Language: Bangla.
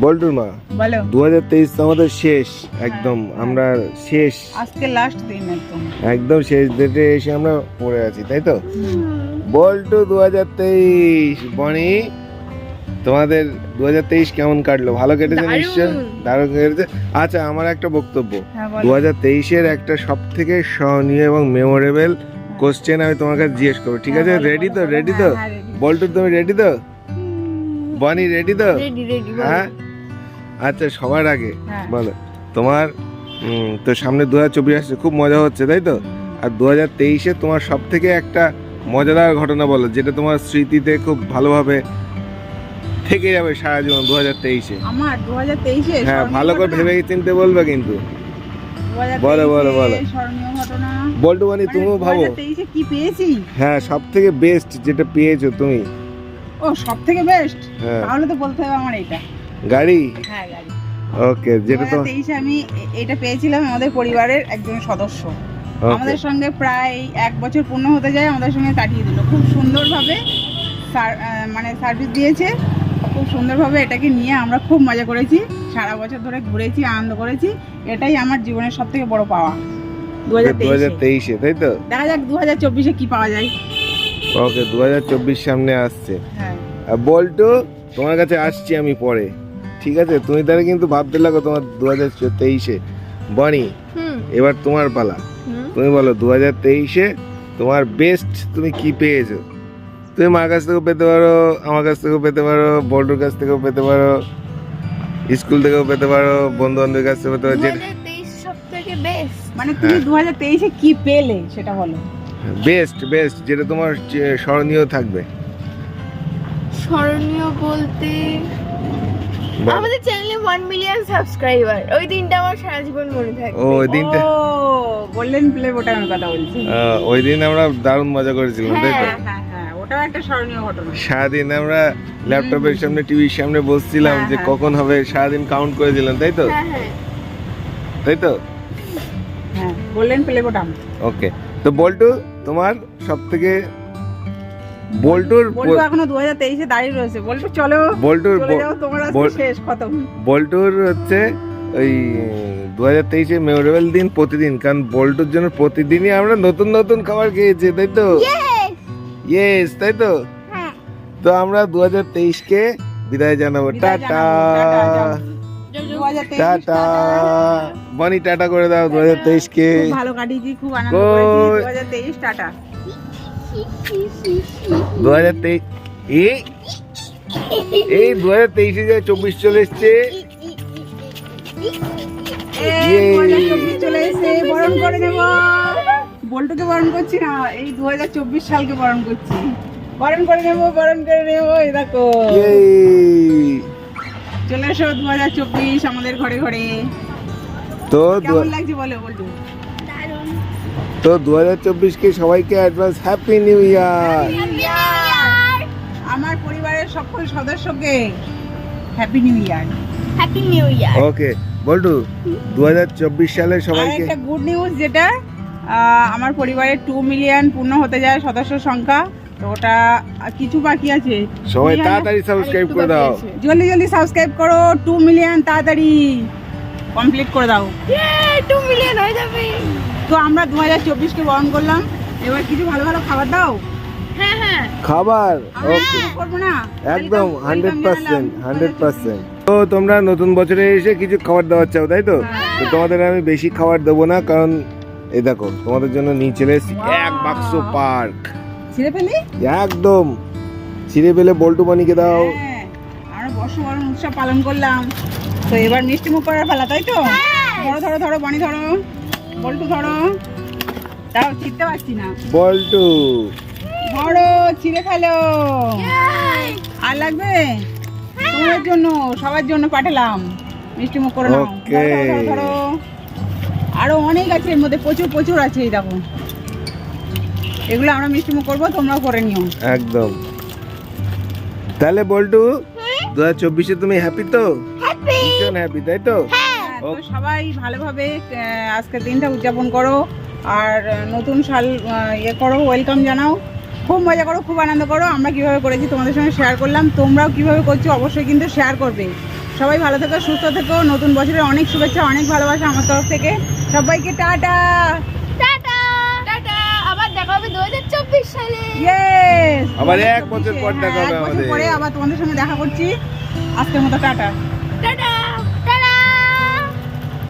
বল্টুর মা বলো 2023 তো আমাদের শেষ একদম, আমরা শেষ আজকে লাস্ট দিন একদম। একদম শেষ ডেটে এসে আমরা পড়ে আছি, তাই তো? বল্টু 2023 বনি, তোমাদের 2023 কেমন কাটলো? ভালো কেটেছে নিশ্চয়? দারুণ কেটেছে। আচ্ছা, আমার একটা বক্তব্য, 2023-এর একটা সব থেকে স্মরণীয় এবং মেমোরেবল কোশ্চেন আমি তোমার কাছে জিজ্ঞেস করবো, ঠিক আছে? রেডি তো? রেডি তো? বল্টু তুমি রেডি তো? বনি রেডি তো? হ্যাঁ, আচ্ছা সবার আগে বলো তোমার তো সামনে 2024 আসছে, খুব মজা হচ্ছে তাই তো? আর 2023-এ তোমার সব থেকে একটা মজাদার ঘটনা বলো, যেটা তোমার স্মৃতিতে খুব ভালোভাবে থেকে যাবে সারা জীবন 2023-এ। আমার 2023-এ হ্যাঁ, ভালো করে ভেবে চিন্তে বলবে কিন্তু। বলো বলো বলো। স্মরণীয় ঘটনা বল্টু বনি তুমিও ভাবো। 2023-এ কি পেয়েছি? হ্যাঁ, সব থেকে বেস্ট যেটা পেয়েছো তুমি। ও সব থেকে বেস্ট, হ্যাঁ, তাহলে তো বলতে হবে আমার এটা গাড়ি। হ্যাঁ গাড়ি। ওকে, যেটা তো 2023-এ আমি এটা পেয়েছিলাম আমাদের পরিবারের একজন সদস্য। আমাদের সঙ্গে প্রায় 1 বছর পূর্ণ হতে যায়, আমাদের সঙ্গে কাটিয়ে দিল খুব সুন্দরভাবে, মানে সার্ভিস দিয়েছে খুব সুন্দরভাবে। এটাকে নিয়ে আমরা খুব মজা করেছি, সারা বছর ধরে ঘুরেছি, আনন্দ করেছি। এটাই আমার জীবনের সব থেকে বড় পাওয়া 2023-এ, তাই তো? দেখা যাক 2024-এ কি পাওয়া যায়। ওকে, 2024 সামনে আসছে। হ্যাঁ, আর বল্টু তোমার কাছে আসছি আমি পরে, ঠিক আছে? তুমি তাহলে কিন্তু ভাবতে লাগো তোমার 2023-এ। বনি এবার তোমার পালা, তুমি বলো 2023-এ তোমার বেস্ট তুমি কি পেয়েছো? তুমি মার কাছ থেকেও পেতে পারো, আমার কাছ থেকেও পেতে পারো, বল্টুর কাছ থেকেও পেতে পারো, স্কুল থেকেও পেতে পারো, বন্ধু বান্ধবের কাছ থেকে পেতে পারো। 2023 সবথেকে বেস্ট, মানে তুমি 2023-এ কি পেলে সেটা বলো। বেস্ট বেস্ট যেটা তোমার স্মরণীয় থাকবে। স্মরণীয় বলতে আমাদের চ্যানেলে 1 মিলিয়ন সাবস্ক্রাইবার, ওই দিনটা আমার সারা জীবন মনে থাকবে। ও ওই দিনটা, গোল্ডেন প্লে বোটামের কথা বলছি। ওই দিন আমরা দারুণ মজা করেছিলাম, তাই তো? হ্যাঁ হ্যাঁ, ওটাও একটা স্মরণীয় ঘটনা। সারাদিন আমরা ল্যাপটপের সামনে, টিভির সামনে বসছিলাম যে কখন হবে, সারাদিন কাউন্ট করেছিলাম, তাই তো? হ্যাঁ হ্যাঁ, তাই তো? হ্যাঁ, গোল্ডেন প্লে বোটাম। ওকে, তো বল্টু তোমার সব থেকে বল্টুর এখনো 2023-এ দাঁড়িয়ে রয়েছে। বল্টু চলো, বল্টুর চলে যাও, তোমার আজকে শেষ, খতম। বল্টুর হচ্ছে ওই 2023-এ মেমোরেবল দিন প্রতিদিন, কারণ বল্টুর জন্য প্রতিদিনই আমরা নতুন নতুন খাবার খেয়েছি, তাই তো? ইয়েস, তাই তো? তো আমরা 2023-কে বিদায় জানাবো। Tata tata. বনি টাটা করে দাও 2023-কে। খুব ভালো কাটিয়েছি, খুব আনন্দ করেছি। 2023 টাটা। 2023 এই 2023-এ যে 24 চলে এসছে। চলে এসে বরণ করে নেব। বল্টুকে বরণ করছি না, এই 2024 সালকে বরণ করছি। বরণ করে নেব, বরণ করে নেব। এই দেখো চলে এসো 2024 আমাদের ঘরে ঘরে। তো কেমন লাগছে বলো বল্টু? তো 2024-কে সবাইকে অ্যাডভান্স হ্যাপি নিউ ইয়ার। আমার পরিবারের সকল সদস্যকে happy new year. Happy new year. Okay Boltu, 2024 সালে সবাইকে একটা গুড নিউজ, যেটা আমার পরিবারের 2 মিলিয়ন পূর্ণ হতে যায় সদস্য সংখ্যা। তো ওটা কিছু বাকি আছে, সবাই তাড়াতাড়ি সাবস্ক্রাইব করে দাও, জলদি জলদি সাবস্ক্রাইব করো। 2 মিলিয়ন তাড়াতাড়ি কমপ্লিট করে দাও। 2 মিলিয়ন হয়ে যাবে। তো আমরা 2024-কে বরণ করলাম, এবার কিছু ভালো ভালো খাবার দাও। হ্যাঁ হ্যাঁ, খাবার। ওকে, করবো না একদম 100%। তো তোমরা নতুন বছরে এসে কিছু খাবার দাওয়ার চাও, তাই তো? তো তোমাদের আমি বেশি খাবার দেবো না, কারণ এই দেখো তোমাদের জন্য নিয়ে চলে এসেছি 1 বাক্স পার্ক। ছিঁড়ে ফেলি একদম ছিঁড়ে ফেলে বল্টু বানিকে দাও। আমরা বর্ষবরণ উৎসব পালন করলাম, তো এবার মিষ্টি মুখ করার পালা, তাই তো? ধরো ধরো ধরো, বানি ধরো, বল্টু ধরো। তাও ছিঁড়তে পারছি না। বল্টু ধরো, ছিঁড়ে ফেলো। আর লাগবে? তোমাদের জন্য, সবার জন্য পাঠালাম। মিষ্টি মুখ করে নাও। ওকে, ধরো। আরো অনেক আছে এর মধ্যে, প্রচুর প্রচুর আছে। এই দেখো, এগুলো আমরা মিষ্টি মুখ করবো, তোমরাও করে নিও। একদম। তাহলে বল্টু 2024-এ তুমি হ্যাপি তো? ভীষণ হ্যাপি, তাই তো? তো সবাই ভালোভাবে আজকের দিনটা উদযাপন করো, আর নতুন সাল করো, ওয়েলকাম জানাও, খুব মজা করো, খুব আনন্দ করো। আমরা কিভাবে করেছি তোমাদের সঙ্গে শেয়ার করলাম, তোমরাও কিভাবে করছো অবশ্যই কিন্তু শেয়ার করবে। সবাই ভালো থেকো, সুস্থ থেকো। নতুন বছরের অনেক শুভেচ্ছা, অনেক ভালোবাসা আমার তরফ থেকে সবাইকে। টাটা টাটা টাটা, আবার দেখা হবে 2024 সালে। ইয়েস, আবার 1 বছর পর দেখা হবে এক বছর আমাদের। পরে আবার তোমাদের সঙ্গে দেখা করছি। আজকের মতো টাটা। টাটা।